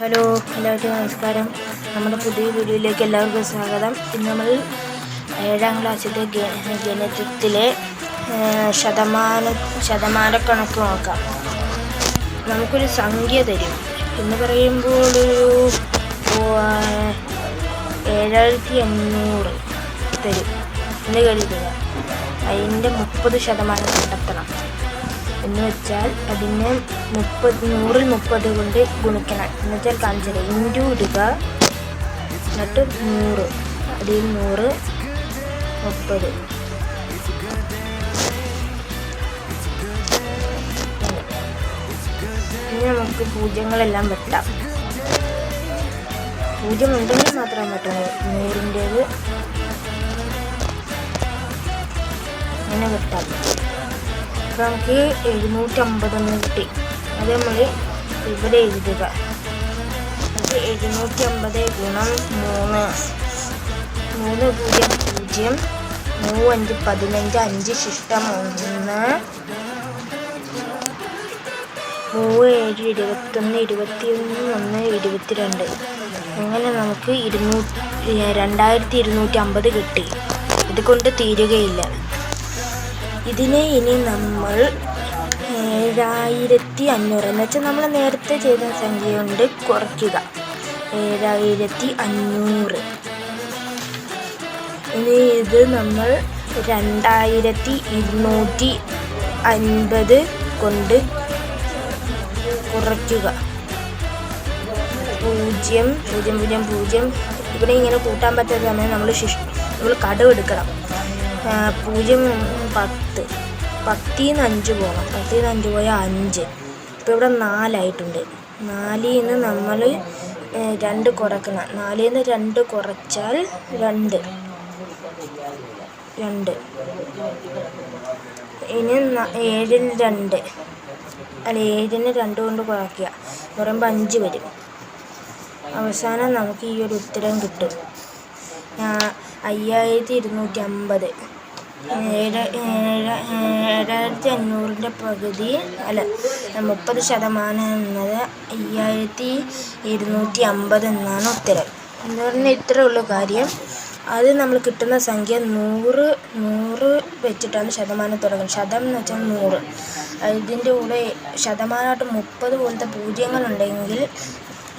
Hello എല്ലാവർക്കും നമസ്കാരം. നമ്മുടെ പുതിയ വീഡിയോയിലേക്ക് എല്ലാവർക്കും സ്വാഗതം. ഇന്ന് നമ്മൾ 7ാം ക്ലാസ്സിലെ ഗണിതത്തിലെ ശതമാനക്കണക്ക് നോക്കാം. നമുക്കൊരു സംഖ്യ തരും എന്ന് പറയുമ്പോൾ ഒരു 7500 തരും എന്ന് കരുതുക. അതിൻ്റെ 30% കണ്ടെത്തണം എന്ന് വെച്ചാൽ അതിനെ 100ൽ 30 കൊണ്ട് ഗുണിക്കണം എന്ന് വെച്ചാൽ കാണിച്ചത് ഇൻറ്റു ഇടുക, എന്നിട്ട് 100 അതിൽ 100 30. ഇനി നമുക്ക് പൂജ്യങ്ങളെല്ലാം വെട്ടാം. പൂജ്യം ഉണ്ടെങ്കിൽ മാത്രം വെട്ടണം. 100ൻ്റേത് അങ്ങനെ വെട്ടാം. അപ്പോൾ നമുക്ക് 750 കിട്ടി. അത് നമ്മൾ ഇവിടെ എഴുതുക. അത് 750 ഗുണം 3 0 0 3 5 15 5 ശിഷ്ടം 1 3 7 21 21 1 22. അങ്ങനെ നമുക്ക് 2250 കിട്ടി. ഇതുകൊണ്ട് തീരുകയില്ല. ഇതിനെ ഇനി നമ്മൾ 7500 എന്ന് വെച്ചാൽ നമ്മൾ നേരത്തെ ചെയ്ത സംഖ്യ കൊണ്ട് കുറയ്ക്കുക. 7500. ഇനി ഇത് നമ്മൾ 2250 കൊണ്ട് കുറയ്ക്കുക. 0 0 0 0. ഇവിടെ ഇങ്ങനെ കൂട്ടാൻ പറ്റാത്ത സമയം നമ്മൾ കടമെടുക്കണം. 0 10 10-ന്ന് 5 പോകണം. 10-ന്ന് 5 പോയാൽ 5. ഇപ്പോൾ ഇവിടെ 4 ആയിട്ടുണ്ട്. 4-ന്ന് നമ്മൾ 2 കുറയ്ക്കണം. 4-ന്ന് 2 കുറച്ചാൽ 2. ഇനി 7-ൽ 2 അല്ല 7-ന് 2 കൊണ്ട് കുറയ്ക്കുക എന്ന് പറയുമ്പോൾ 5 വരും. അവസാനം നമുക്ക് ഈ ഒരു ഉത്തരം കിട്ടും. 5250. 7500ൻ്റെ പകുതി അല്ല 30% എന്നത് 5250 എന്നാണ് ഉത്തരം. എന്ന് പറഞ്ഞാൽ ഇത്രയേ ഉള്ളൂ കാര്യം. അത് നമ്മൾ കിട്ടുന്ന സംഖ്യ 100 വെച്ചിട്ടാണ് ശതമാനം തുടങ്ങുന്നത്. ശതം എന്ന് വെച്ചാൽ 100. ഇതിൻ്റെ കൂടെ ശതമാനമായിട്ട് 30 പോലത്തെ പൂജ്യങ്ങളുണ്ടെങ്കിൽ,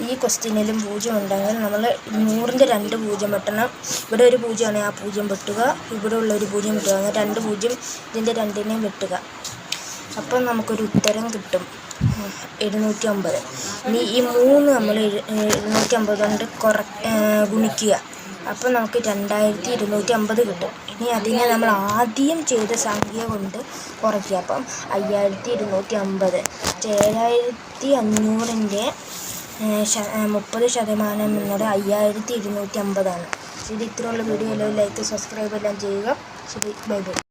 ഈ ക്വസ്റ്റ്യനിലും 0 ഉണ്ടെങ്കിൽ നമ്മൾ 100ൻ്റെ 2 0 വെട്ടണം. ഇവിടെ ഒരു 0 ആണ്, ആ 0 വെട്ടുക. ഇവിടെ ഉള്ള ഒരു 0 വെട്ടുക. അങ്ങനെ 2 0 ഇതിൻ്റെ 2-നെയും വെട്ടുക. അപ്പം നമുക്കൊരു ഉത്തരം കിട്ടും 750. ഇനി ഈ 3 നമ്മൾ 750 കൊണ്ട് ഗുണിക്കുക. അപ്പം നമുക്ക് 2250 കിട്ടും. ഇനി അതിനെ നമ്മൾ ആദ്യം ചെയ്ത സംഖ്യ കൊണ്ട് കുറയ്ക്കുക. അപ്പം 5250 7500ൻ്റെ 30% എന്നത് 5250 ആണ്. ശരി, ഇത്രയുള്ള വീഡിയോ എല്ലാവരും ലൈക്ക് സബ്സ്ക്രൈബ് എല്ലാം ചെയ്യുക. ശരി, ബൈ ബൈ.